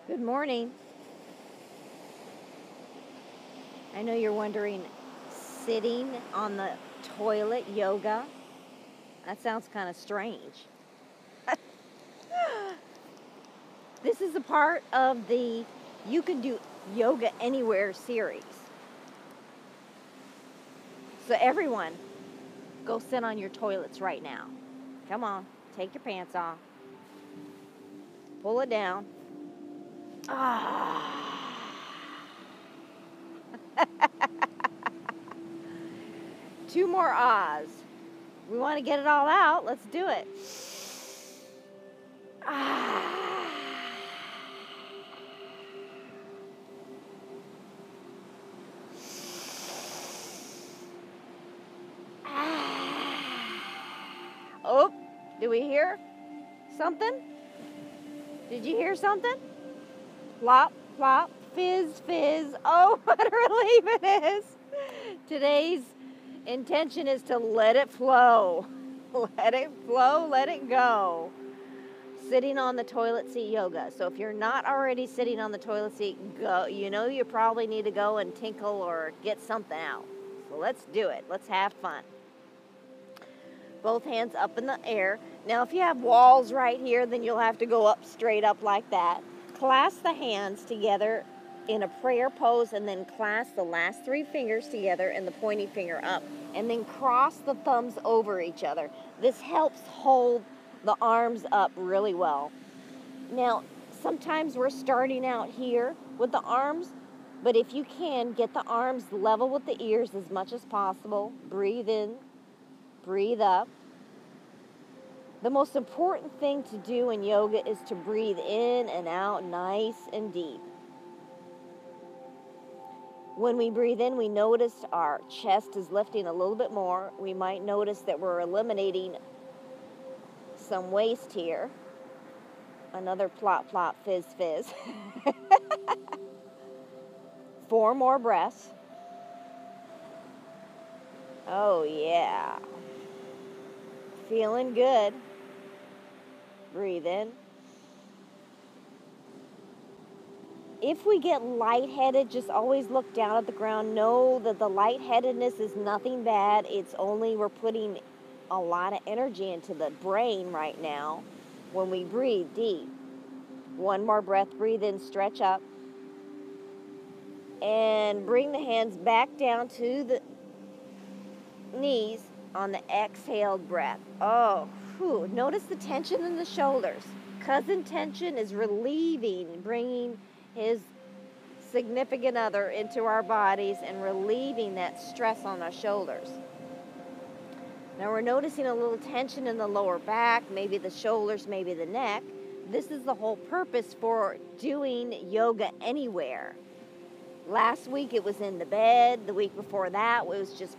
Good morning. I know you're wondering, sitting on the toilet yoga? That sounds kind of strange. This is a part of the You Can Do Yoga Anywhere series. So everyone, go sit on your toilets right now. Come on, take your pants off. Pull it down. Ah. Two more ahs. We want to get it all out. Let's do it. Ah. Oh, do we hear something? Did you hear something? Plop, plop, fizz, fizz. Oh, what a relief it is. Today's intention is to let it flow. Let it flow, let it go. Sitting on the toilet seat yoga. So if you're not already sitting on the toilet seat, go. You know you probably need to go and tinkle or get something out. So let's do it. Let's have fun. Both hands up in the air. Now if you have walls right here, then you'll have to go up straight up like that. Clasp the hands together in a prayer pose, and then clasp the last three fingers together and the pointing finger up, and then cross the thumbs over each other. This helps hold the arms up really well. Now, sometimes we're starting out here with the arms, but if you can, get the arms level with the ears as much as possible. Breathe in, breathe up. The most important thing to do in yoga is to breathe in and out nice and deep. When we breathe in, we notice our chest is lifting a little bit more. We might notice that we're eliminating some waste here. Another plop, plop, fizz, fizz. 4 more breaths. Oh, yeah. Feeling good. Breathe in. If we get lightheaded, just always look down at the ground. Know that the lightheadedness is nothing bad. It's only we're putting a lot of energy into the brain right now when we breathe deep. 1 more breath. Breathe in, stretch up. And bring the hands back down to the knees on the exhaled breath. Oh, whew. Notice the tension in the shoulders. Cousin tension is relieving, bringing his significant other into our bodies and relieving that stress on our shoulders. Now we're noticing a little tension in the lower back, maybe the shoulders, maybe the neck. This is the whole purpose for doing yoga anywhere. Last week it was in the bed. The week before that it was just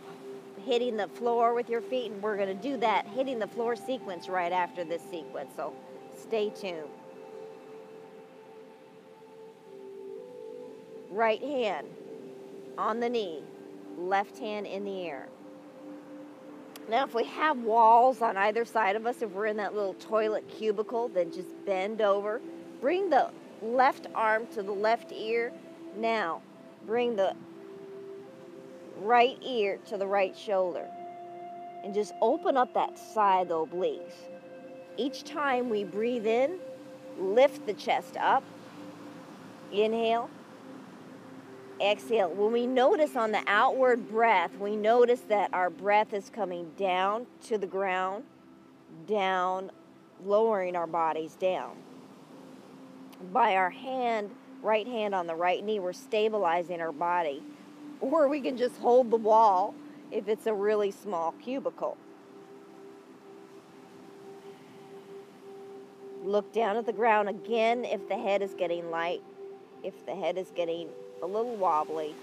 hitting the floor with your feet, and we're going to do that hitting the floor sequence right after this sequence, so stay tuned. Right hand on the knee, left hand in the air. Now if we have walls on either side of us, if we're in that little toilet cubicle, then just bend over. Bring the left arm to the left ear. Now bring the right ear to the right shoulder. And just open up that side of the obliques. Each time we breathe in, lift the chest up. Inhale. Exhale. When we notice on the outward breath, we notice that our breath is coming down to the ground, down, lowering our bodies down. By our hand, right hand on the right knee, we're stabilizing our body. Or we can just hold the wall if it's a really small cubicle. Look down at the ground again if the head is getting light, if the head is getting a little wobbly.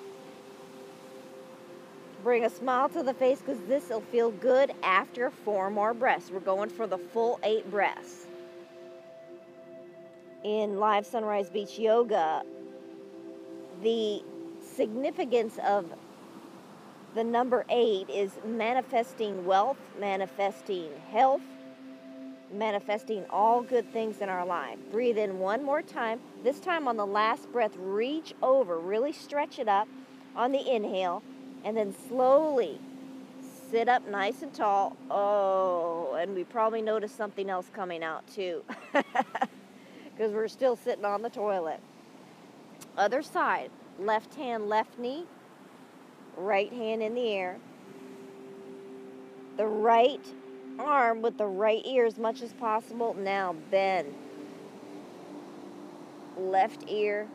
Bring a smile to the face, because this will feel good after 4 more breaths. We're going for the full 8 breaths. In Live Sunrise Beach Yoga, the significance of the number 8 is manifesting wealth, manifesting health, manifesting all good things in our life. Breathe in one more time. This time on the last breath, reach over, really stretch it up on the inhale, and then slowly sit up nice and tall. Oh, and we probably noticed something else coming out too, because we're still sitting on the toilet. Other side, left hand, left knee, right hand in the air. The right arm with the right ear as much as possible. Now bend. Left ear,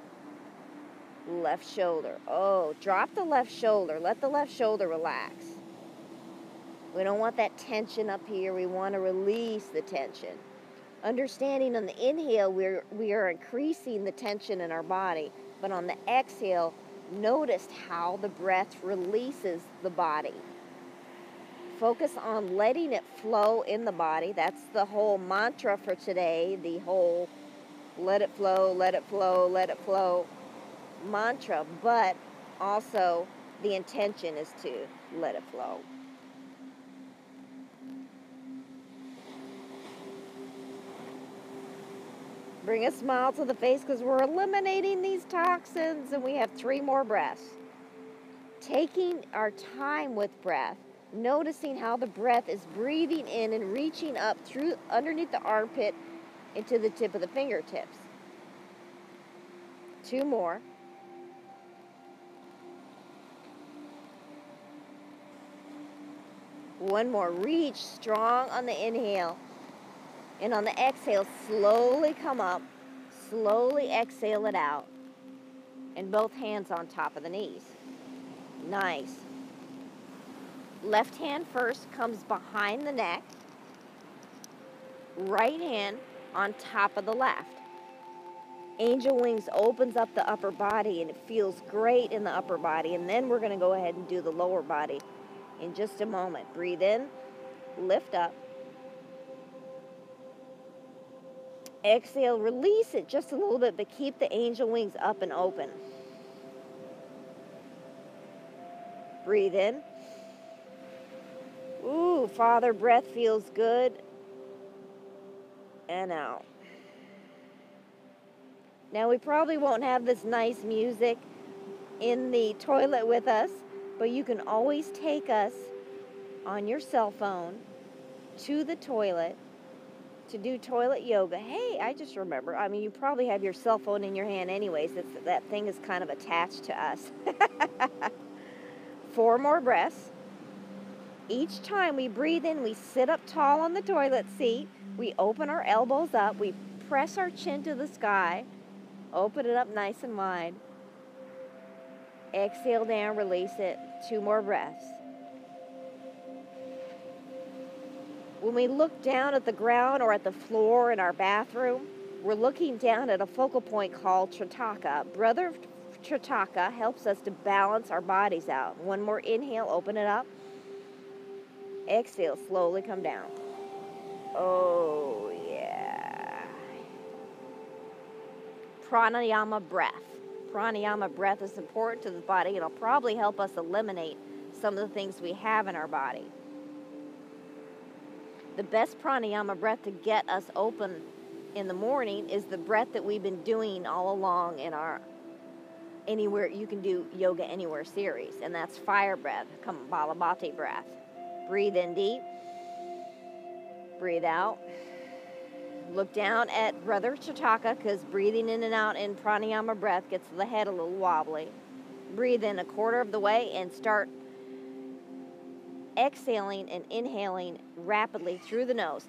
left shoulder. Oh, drop the left shoulder. Let the left shoulder relax. We don't want that tension up here. We want to release the tension. Understanding on the inhale, we are increasing the tension in our body. But on the exhale, notice how the breath releases the body. Focus on letting it flow in the body. That's the whole mantra for today. The whole let it flow, let it flow, let it flow mantra. But also the intention is to let it flow. Bring a smile to the face because we're eliminating these toxins, and we have 3 more breaths. Taking our time with breath, noticing how the breath is breathing in and reaching up through underneath the armpit into the tip of the fingertips. 2 more. One more. Reach strong on the inhale. And on the exhale, slowly come up, slowly exhale it out, and both hands on top of the knees. Nice. Left hand first comes behind the neck, right hand on top of the left. Angel wings opens up the upper body, and it feels great in the upper body, and then we're going to go ahead and do the lower body in just a moment. Breathe in, lift up. Exhale, release it just a little bit, but keep the angel wings up and open. Breathe in. Ooh, Father, breath feels good. And out. Now, we probably won't have this nice music in the toilet with us, but you can always take us on your cell phone to the toilet to do toilet yoga. Hey, I just remember. I mean, you probably have your cell phone in your hand anyways. That thing is kind of attached to us. 4 more breaths. Each time we breathe in, we sit up tall on the toilet seat. We open our elbows up. We press our chin to the sky. Open it up nice and wide. Exhale down, release it. 2 more breaths. When we look down at the ground or at the floor in our bathroom, we're looking down at a focal point called Tritaka. Brother Tritaka helps us to balance our bodies out. 1 more inhale, open it up. Exhale, slowly come down. Oh, yeah. Pranayama breath. Pranayama breath is important to the body. It'll probably help us eliminate some of the things we have in our body. The best pranayama breath to get us open in the morning is the breath that we've been doing all along in our Anywhere You Can Do Yoga Anywhere series, and that's fire breath, Kapalabhati breath. Breathe in deep. Breathe out. Look down at Brother Tritaka, because breathing in and out in pranayama breath gets the head a little wobbly. Breathe in 1/4 of the way and start exhaling and inhaling rapidly through the nose.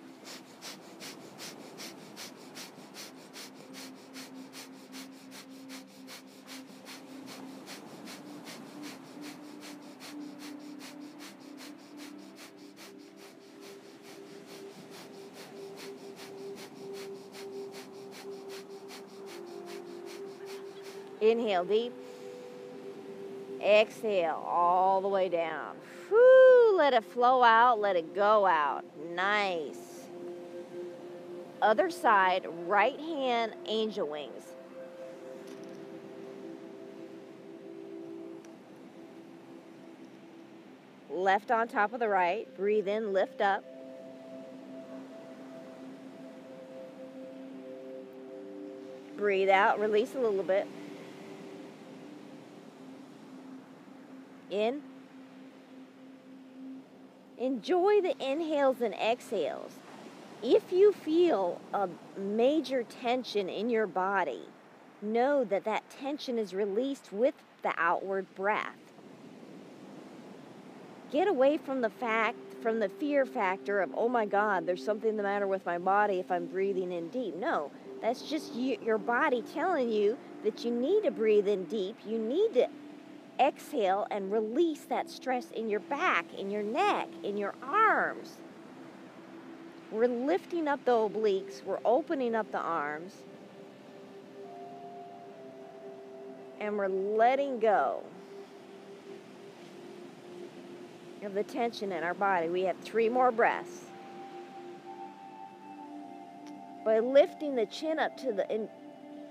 Inhale deep. Exhale all the way down. Whew, let it flow out, let it go out. Nice. Other side, right hand, angel wings. Left on top of the right. Breathe in, lift up. Breathe out, release a little bit. In. Enjoy the inhales and exhales. If you feel a major tension in your body, know that that tension is released with the outward breath. Get away from the fear factor of, oh my God, there's something the matter with my body if I'm breathing in deep. No, that's just your body telling you that you need to breathe in deep. You need to exhale and release that stress in your back, in your neck, in your arms. We're lifting up the obliques. We're opening up the arms. And we're letting go of the tension in our body. We have 3 more breaths. By lifting the chin up to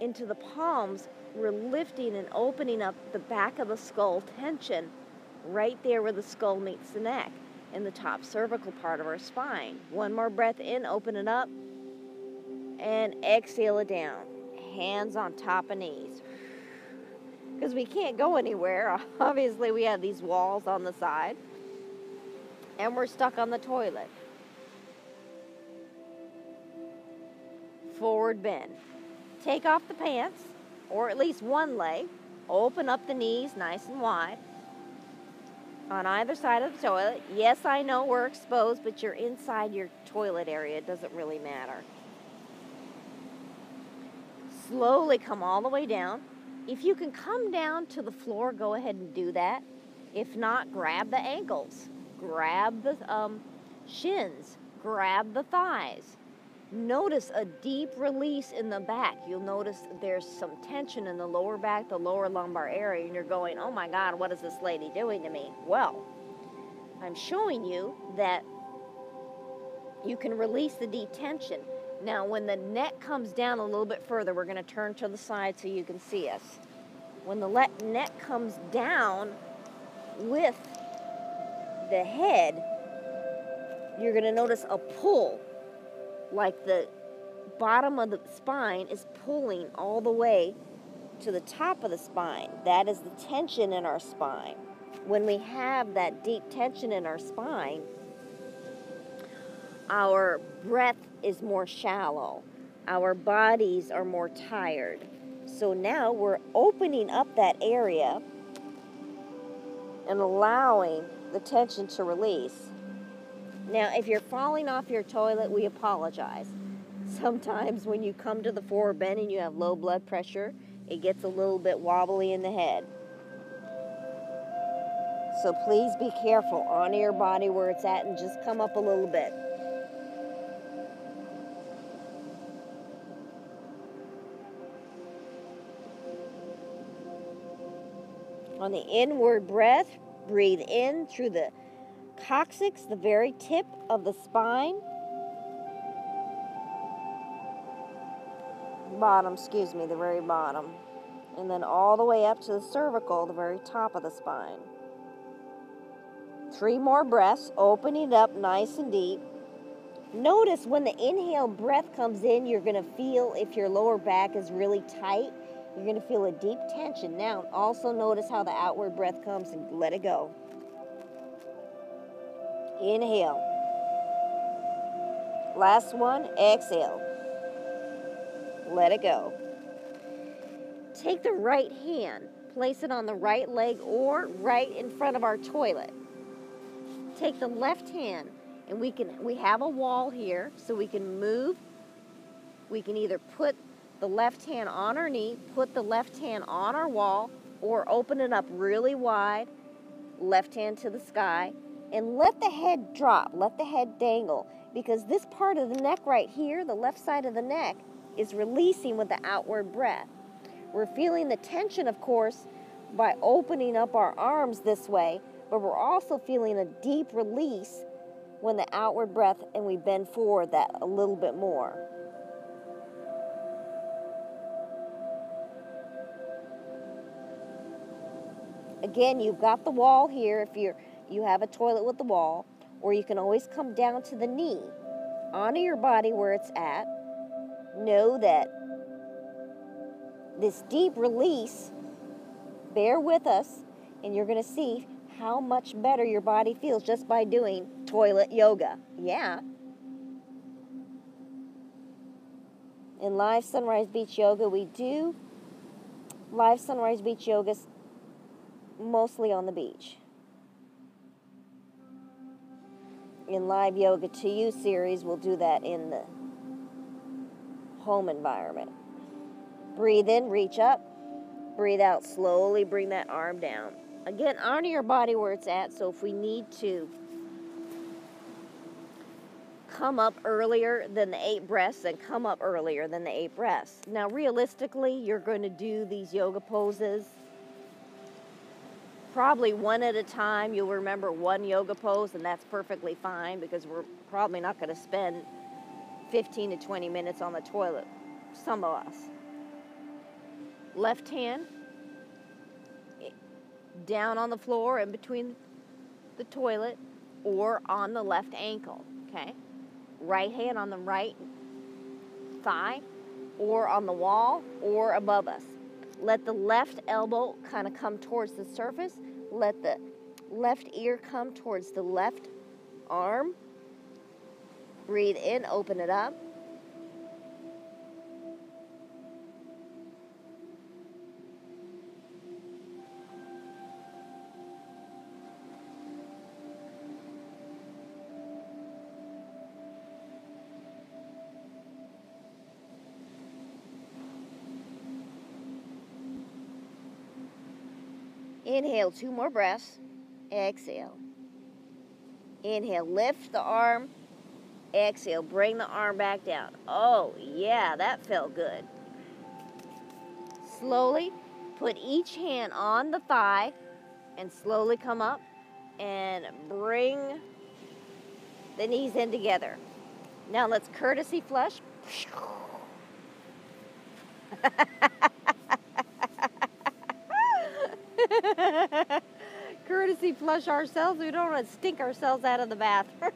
into the palms, we're lifting and opening up the back of the skull tension right there where the skull meets the neck in the top cervical part of our spine. 1 more breath in, open it up, and exhale it down. Hands on top of knees. Because we can't go anywhere. Obviously, we have these walls on the side. And we're stuck on the toilet. Forward bend. Take off the pants, or at least one leg. Open up the knees nice and wide. On either side of the toilet. Yes, I know we're exposed, but you're inside your toilet area. It doesn't really matter. Slowly come all the way down. If you can come down to the floor, go ahead and do that. If not, grab the ankles. Grab the shins. Grab the thighs. Notice a deep release in the back. You'll notice there's some tension in the lower back, the lower lumbar area, and you're going, oh my God, what is this lady doing to me? Well, I'm showing you that you can release the deep tension. Now, when the neck comes down a little bit further, we're going to turn to the side so you can see us. When the neck comes down with the head, you're going to notice a pull, like the bottom of the spine is pulling all the way to the top of the spine. That is the tension in our spine. When we have that deep tension in our spine, our breath is more shallow. Our bodies are more tired. So now we're opening up that area and allowing the tension to release. Now, if you're falling off your toilet, we apologize. Sometimes when you come to the forward bend and you have low blood pressure, it gets a little bit wobbly in the head. So please be careful. Honor your body where it's at and just come up a little bit. On the inward breath, breathe in through the coccyx, the very tip of the spine. The very bottom. And then all the way up to the cervical, the very top of the spine. 3 more breaths, opening it up nice and deep. Notice when the inhale breath comes in, you're going to feel, if your lower back is really tight, you're going to feel a deep tension. Now, also notice how the outward breath comes and let it go. Inhale. Last one, exhale. Let it go. Take the right hand, place it on the right leg or right in front of our toilet. Take the left hand, and we have a wall here, so we can move. We can either put the left hand on our knee, put the left hand on our wall, or open it up really wide, left hand to the sky, and let the head drop, let the head dangle, because this part of the neck right here, the left side of the neck, is releasing with the outward breath. We're feeling the tension, of course, by opening up our arms this way, but we're also feeling a deep release when the outward breath and we bend forward that a little bit more. Again, you've got the wall here if you have a toilet with the wall, or you can always come down to the knee. Honor your body where it's at. Know that this deep release. Bear with us, and you're going to see how much better your body feels just by doing toilet yoga. Yeah. In live Sunrise Beach Yoga, we do live Sunrise Beach Yoga mostly on the beach. In Live Yoga to You series, we'll do that in the home environment. Breathe in, reach up. Breathe out slowly, bring that arm down. Again, honor your body where it's at, so if we need to come up earlier than the 8 breaths, then come up earlier than the 8 breaths. Now, realistically, you're going to do these yoga poses probably one at a time. You'll remember one yoga pose, and that's perfectly fine because we're probably not going to spend 15 to 20 minutes on the toilet, some of us. Left hand down on the floor in between the toilet or on the left ankle, okay? Right hand on the right thigh or on the wall or above us. Let the left elbow kind of come towards the surface. Let the left ear come towards the left arm. Breathe in, open it up. Inhale, 2 more breaths. Exhale. Inhale, lift the arm. Exhale, bring the arm back down. Oh, yeah, that felt good. Slowly put each hand on the thigh and slowly come up and bring the knees in together. Now let's courtesy flush. Courtesy flush ourselves. We don't want to stink ourselves out of the bathroom.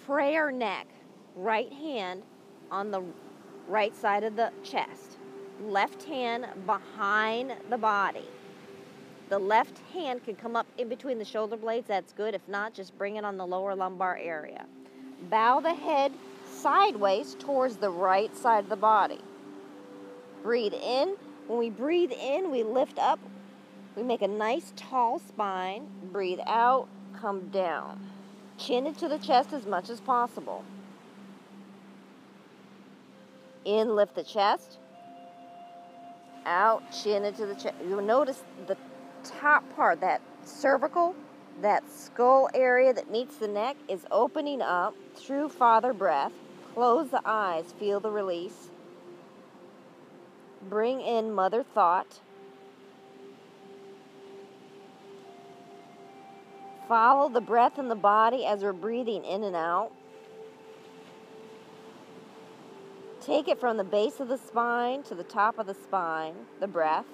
Prayer neck. Right hand on the right side of the chest. Left hand behind the body. The left hand can come up in between the shoulder blades. That's good. If not, just bring it on the lower lumbar area. Bow the head sideways towards the right side of the body. Breathe in. When we breathe in, we lift up. We make a nice tall spine. Breathe out, come down. Chin into the chest as much as possible. In, lift the chest. Out, chin into the chest. You'll notice the top part, that cervical, that skull area that meets the neck is opening up through Father breath. Close the eyes, feel the release. Bring in Mother thought. Follow the breath in the body as we're breathing in and out. Take it from the base of the spine to the top of the spine, the breath.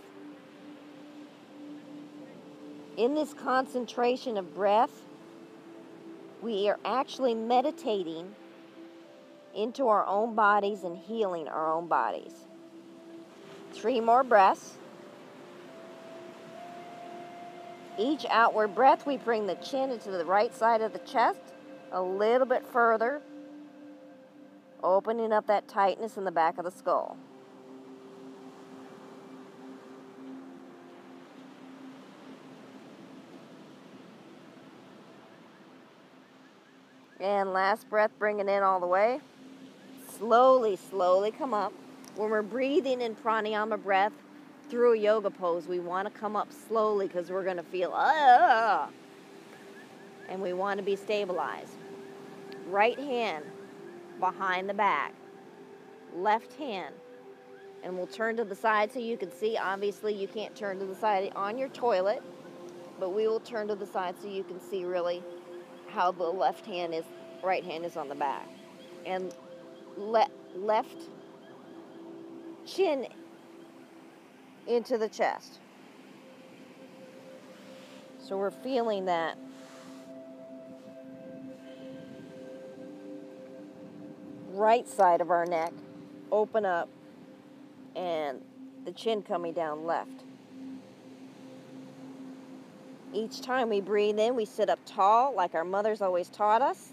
In this concentration of breath, we are actually meditating into our own bodies and healing our own bodies. 3 more breaths. Each outward breath, we bring the chin into the right side of the chest a little bit further, opening up that tightness in the back of the skull. And last breath, bring it in all the way. Slowly, slowly come up. When we're breathing in pranayama breath through a yoga pose, we want to come up slowly because we're going to feel, and we want to be stabilized. Right hand behind the back. Left hand. And we'll turn to the side so you can see. Obviously, you can't turn to the side on your toilet, but we will turn to the side so you can see really how the left hand is, right hand is on the back. And left chin into the chest. So we're feeling that right side of our neck open up and the chin coming down left. Each time we breathe in, we sit up tall like our mothers always taught us,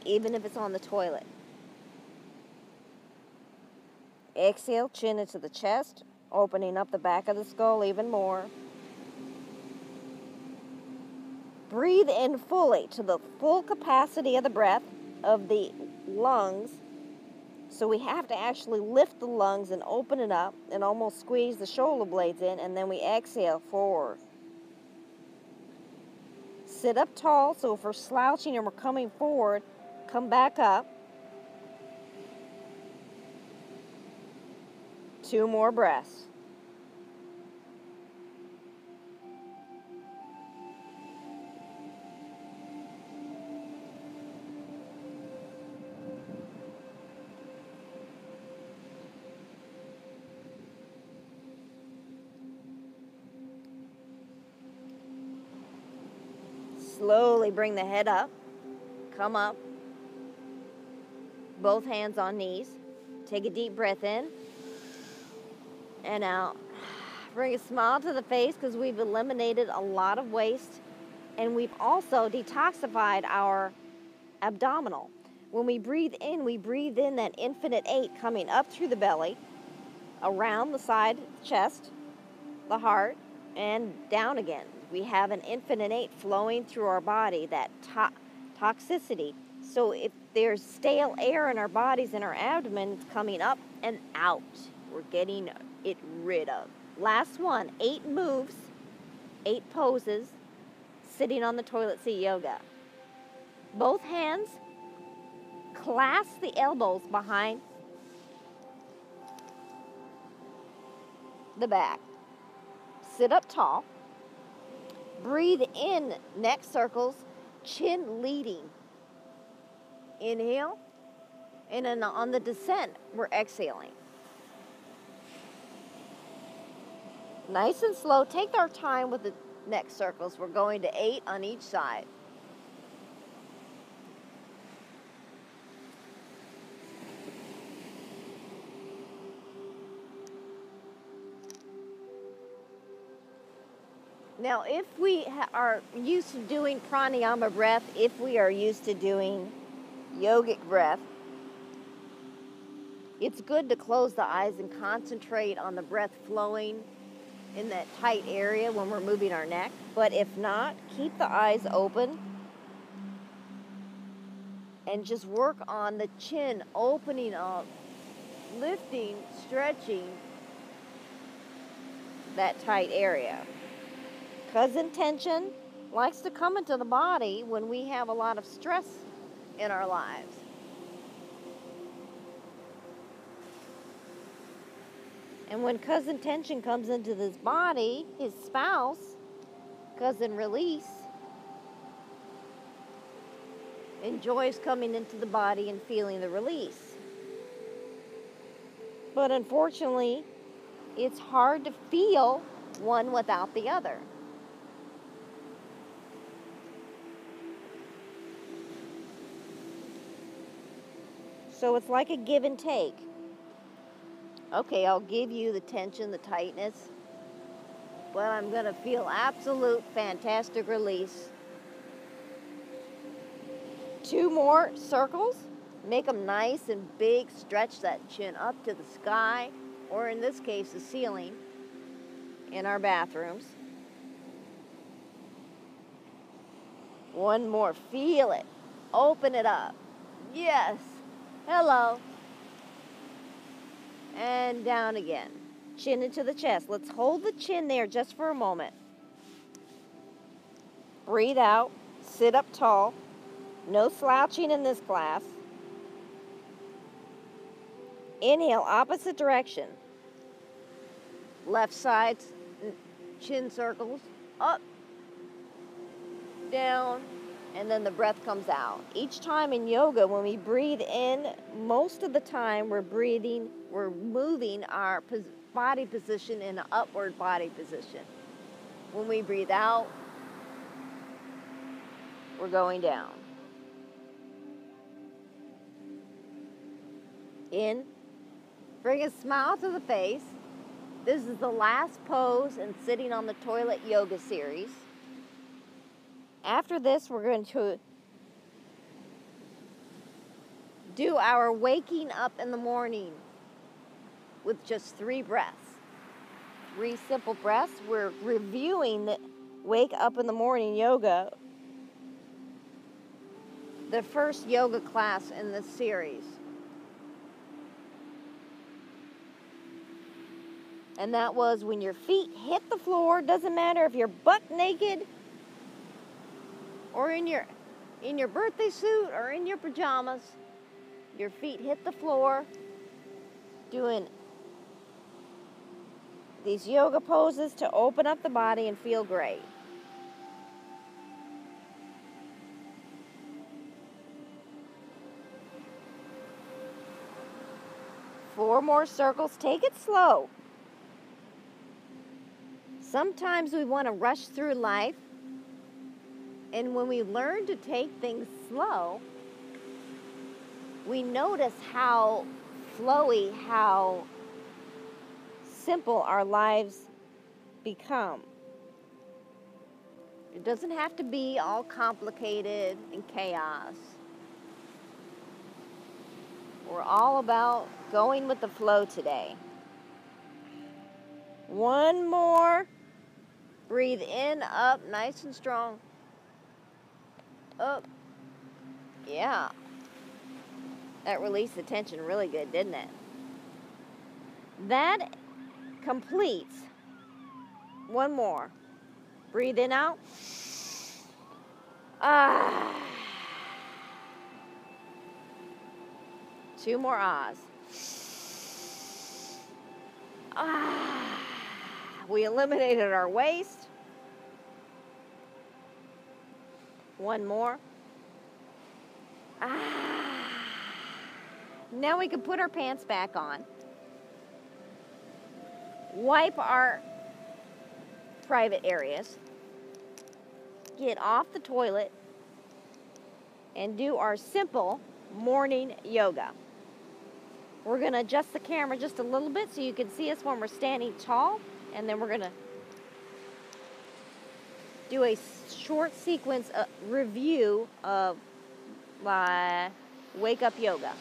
even if it's on the toilet. Exhale, chin into the chest, opening up the back of the skull even more. Breathe in fully to the full capacity of the breath of the lungs. So we have to actually lift the lungs and open it up and almost squeeze the shoulder blades in, and then we exhale forward. Sit up tall, so if we're slouching and we're coming forward, come back up. 2 more breaths. Slowly bring the head up, come up, both hands on knees. Take a deep breath in and out. Bring a smile to the face because we've eliminated a lot of waste, and we've also detoxified our abdominal. When we breathe in that infinite 8 coming up through the belly, around the side, chest, the heart, and down again. We have an infinite 8 flowing through our body, that toxicity. So if there's stale air in our bodies, in our abdomen, it's coming up and out. We're getting it rid of. Last one, 8 moves, 8 poses, sitting on the toilet seat yoga. Both hands clasp the elbows behind the back. Sit up tall. Breathe in, neck circles, chin leading. Inhale, and then on the descent, we're exhaling. Nice and slow. Take our time with the neck circles. We're going to 8 on each side. Now, if we are used to doing pranayama breath, if we are used to doing yogic breath, it's good to close the eyes and concentrate on the breath flowing in that tight area when we're moving our neck. But if not, keep the eyes open and just work on the chin opening up, lifting, stretching that tight area. Because intention likes to come into the body when we have a lot of stress in our lives. And when cousin tension comes into this body, his spouse, cousin release, enjoys coming into the body and feeling the release. But unfortunately, it's hard to feel one without the other. So it's like a give and take. Okay, I'll give you the tension, the tightness, but I'm going to feel absolute fantastic release. 2 more circles. Make them nice and big. Stretch that chin up to the sky, or in this case, the ceiling in our bathrooms. 1 more. Feel it. Open it up. Yes. Hello. And down again. Chin into the chest. Let's hold the chin there just for a moment. Breathe out. Sit up tall. No slouching in this class. Inhale, opposite direction. Left side, chin circles. Up. Down. And then the breath comes out. Each time in yoga, when we breathe in, most of the time we're moving our body position in an upward body position. When we breathe out, we're going down. In. Bring a smile to the face. This is the last pose in Sitting on the Toilet yoga series. After this, we're going to do our waking up in the morning with just 3 breaths. 3 simple breaths. We're reviewing the wake up in the morning yoga, the first yoga class in this series. And that was when your feet hit the floor. Doesn't matter if you're butt naked or in your birthday suit or in your pajamas. Your feet hit the floor, doing these yoga poses to open up the body and feel great. Four more circles. Take it slow. Sometimes we want to rush through life, and when we learn to take things slow, we notice how flowy, how simple our lives become. It doesn't have to be all complicated and chaos. We're all about going with the flow today. One more. Breathe in, up, nice and strong. Up. Yeah. That released the tension really good, didn't it? That completes. One more. Breathe in, out. Ah. 2 more ahs. Ah. We eliminated our waste. 1 more. Ah. Now we can put our pants back on. Wipe our private areas. Get off the toilet and do our simple morning yoga. We're going to adjust the camera just a little bit so you can see us when we're standing tall, and then we're going to do a short sequence review of wake up yoga.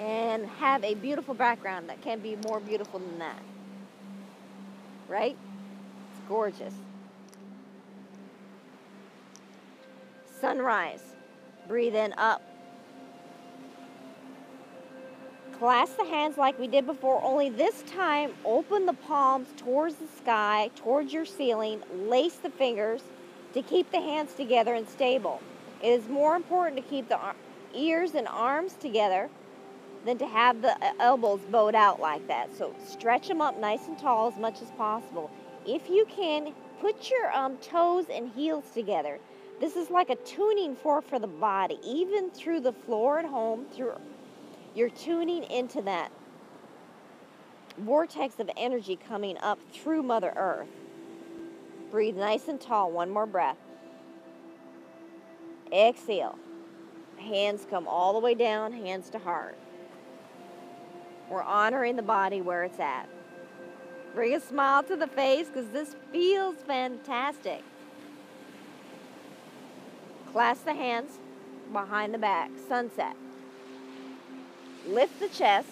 And have a beautiful background that can be more beautiful than that. Right? It's gorgeous. Sunrise. Breathe in, up. Clasp the hands like we did before, only this time open the palms towards the sky, towards your ceiling. Lace the fingers to keep the hands together and stable. It is more important to keep the ears and arms together than to have the elbows bowed out like that. So stretch them up nice and tall as much as possible. If you can, put your toes and heels together. This is like a tuning fork for the body. Even through the floor at home, you're tuning into that vortex of energy coming up through Mother Earth. Breathe nice and tall. 1 more breath. Exhale. Hands come all the way down, hands to heart. We're honoring the body where it's at. Bring a smile to the face because this feels fantastic. Clasp the hands behind the back. Sunset. Lift the chest.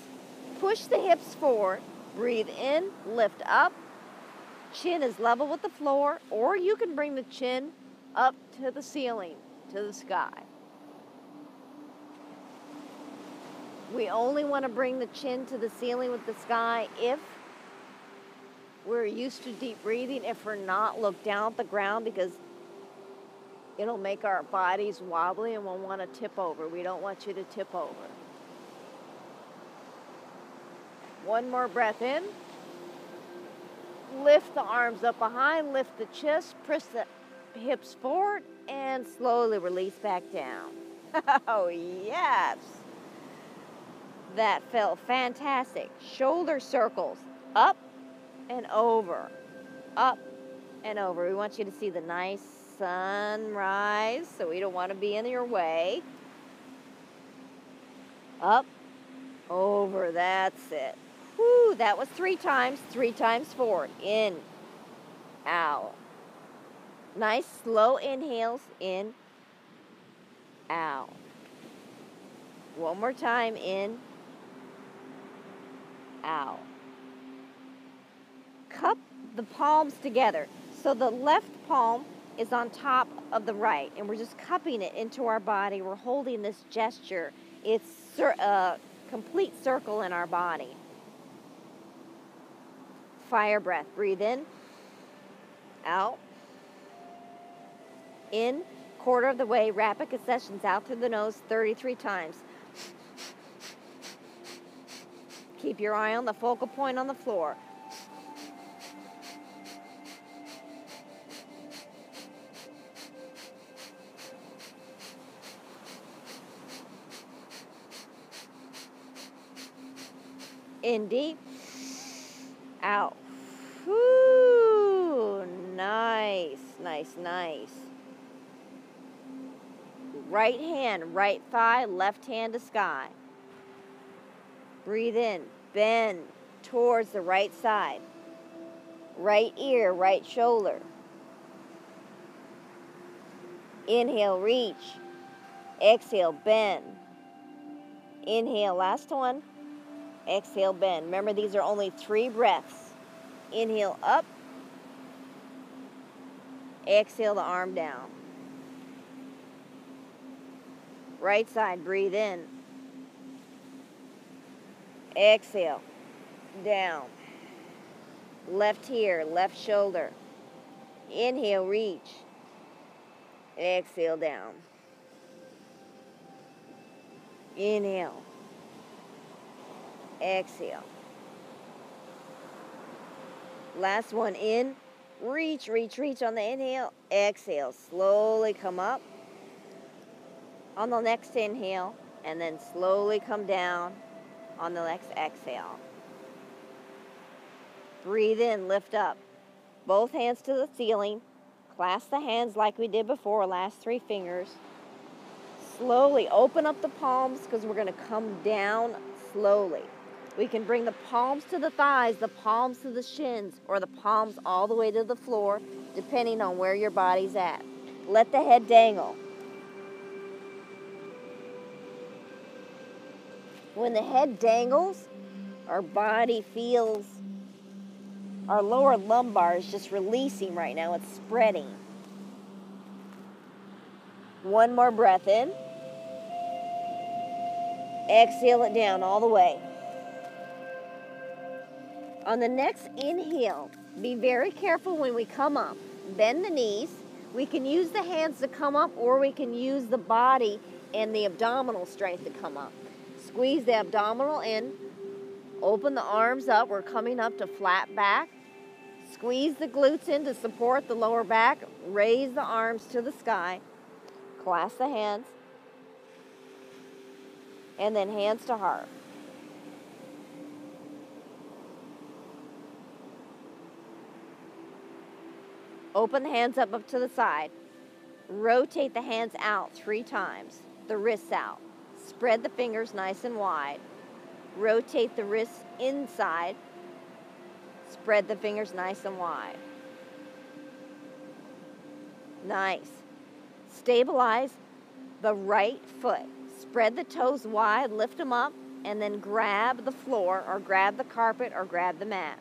Push the hips forward. Breathe in. Lift up. Chin is level with the floor, or you can bring the chin up to the ceiling, to the sky. We only want to bring the chin to the ceiling with the sky if we're used to deep breathing. If we're not, look down at the ground because it'll make our bodies wobbly and we'll want to tip over. We don't want you to tip over. 1 more breath in. Lift the arms up behind, lift the chest, press the hips forward, and slowly release back down. Oh, yes. That felt fantastic. Shoulder circles, up and over, up and over. We want you to see the nice sunrise, so we don't want to be in your way. Up, over, that's it. Whew, that was 3 times, 3 times forward. In, out. Nice slow inhales, in, out. One more time, in, out. Cup the palms together. So the left palm is on top of the right, and we're just cupping it into our body. We're holding this gesture. It's a complete circle in our body. Fire breath. Breathe in, out, in, quarter of the way, rapid concessions out through the nose 33 times. Keep your eye on the focal point on the floor. In deep, out. Whoo, nice, nice, nice. Right hand, right thigh, left hand to sky. Breathe in, bend towards the right side. Right ear, right shoulder. Inhale, reach. Exhale, bend. Inhale, last one. Exhale, bend. Remember, these are only 3 breaths. Inhale, up. Exhale the arm down. Right side, breathe in. Exhale, down. Left here, left shoulder. Inhale, reach. Exhale, down. Inhale. Exhale. Last one, in. Reach, reach, reach on the inhale. Exhale. Slowly come up on the next inhale, and then slowly come down on the next exhale. Breathe in, lift up. Both hands to the ceiling. Clasp the hands like we did before, last 3 fingers. Slowly open up the palms because we're going to come down slowly. We can bring the palms to the thighs, the palms to the shins, or the palms all the way to the floor, depending on where your body's at. Let the head dangle. When the head dangles, our body feels, our lower lumbar is just releasing right now. It's spreading. One more breath in. Exhale it down all the way. On the next inhale, be very careful when we come up. Bend the knees. We can use the hands to come up, or we can use the body and the abdominal strength to come up. Squeeze the abdominal in. Open the arms up. We're coming up to flat back. Squeeze the glutes in to support the lower back. Raise the arms to the sky. Clasp the hands. And then hands to heart. Open the hands up to the side. Rotate the hands out 3 times. The wrists out. Spread the fingers nice and wide. Rotate the wrists inside. Spread the fingers nice and wide. Nice. Stabilize the right foot. Spread the toes wide, lift them up, and then grab the floor or grab the carpet or grab the mat.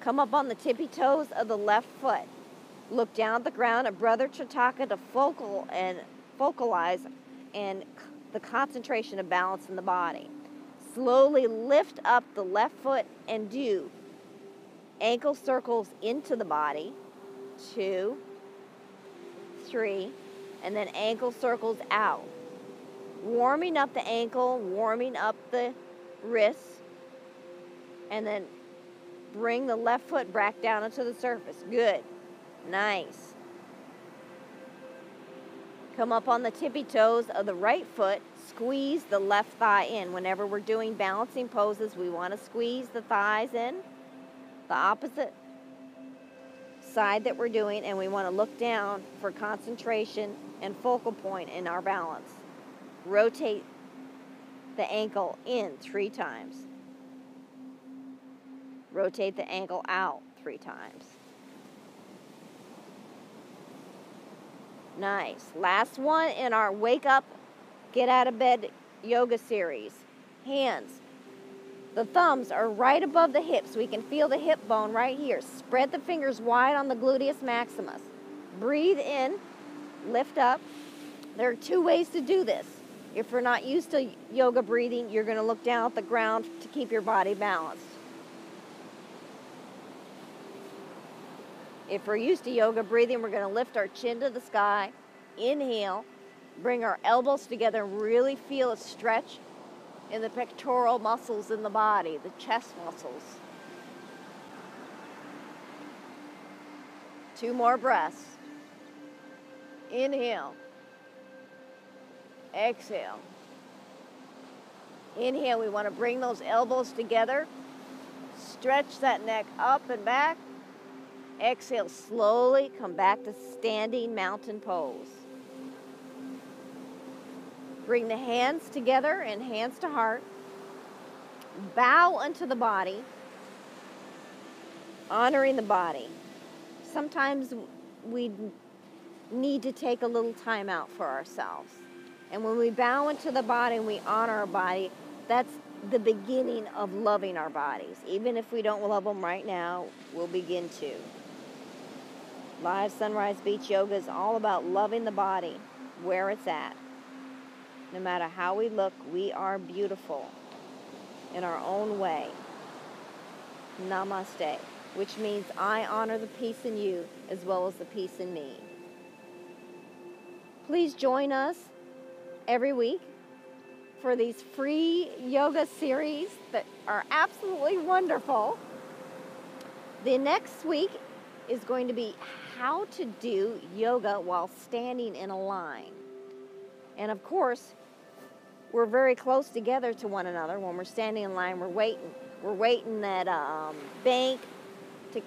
Come up on the tippy toes of the left foot. Look down at the ground at Brother Chataka to focalize and the concentration of balance in the body. Slowly lift up the left foot and do ankle circles into the body. 2, 3, and then ankle circles out. Warming up the ankle, warming up the wrists, and then bring the left foot back down into the surface. Good. Nice. Come up on the tippy toes of the right foot. Squeeze the left thigh in. Whenever we're doing balancing poses, we want to squeeze the thighs in. The opposite side that we're doing, and we want to look down for concentration and focal point in our balance. Rotate the ankle in 3 times. Rotate the ankle out 3 times. Nice. Last one in our wake up, get out of bed yoga series. Hands. The thumbs are right above the hips. We can feel the hip bone right here. Spread the fingers wide on the gluteus maximus. Breathe in, lift up. There are 2 ways to do this. If you're not used to yoga breathing, you're going to look down at the ground to keep your body balanced. If we're used to yoga breathing, we're going to lift our chin to the sky. Inhale, bring our elbows together and really feel a stretch in the pectoral muscles in the body, the chest muscles. 2 more breaths. Inhale. Exhale. Inhale, we want to bring those elbows together. Stretch that neck up and back. Exhale, slowly come back to standing mountain pose. Bring the hands together and hands to heart. Bow into the body, honoring the body. Sometimes we need to take a little time out for ourselves. And when we bow into the body and we honor our body, that's the beginning of loving our bodies. Even if we don't love them right now, we'll begin to. Live Sunrise Beach Yoga is all about loving the body where it's at. No matter how we look, we are beautiful in our own way. Namaste, which means I honor the peace in you as well as the peace in me. Please join us every week for these free yoga series that are absolutely wonderful. The next week is going to be how to do yoga while standing in a line. And of course, we're very close together to one another. When we're standing in line, we're waiting at a bank to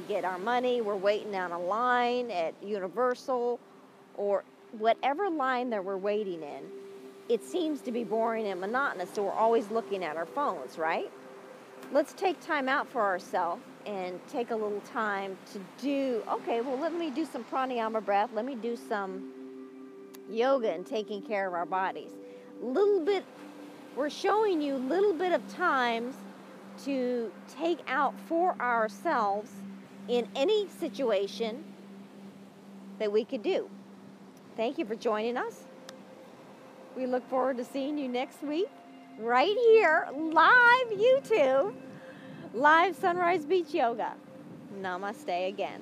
get our money. We're waiting on a line at Universal or whatever line that we're waiting in. It seems to be boring and monotonous, so we're always looking at our phones, right? Let's take time out for ourselves and take a little time to do, okay, well, let me do some pranayama breath. Let me do some yoga and taking care of our bodies. We're showing you a little bit of times to take out for ourselves in any situation that we could do. Thank you for joining us. We look forward to seeing you next week right here, live YouTube, live Sunrise Beach Yoga. Namaste again.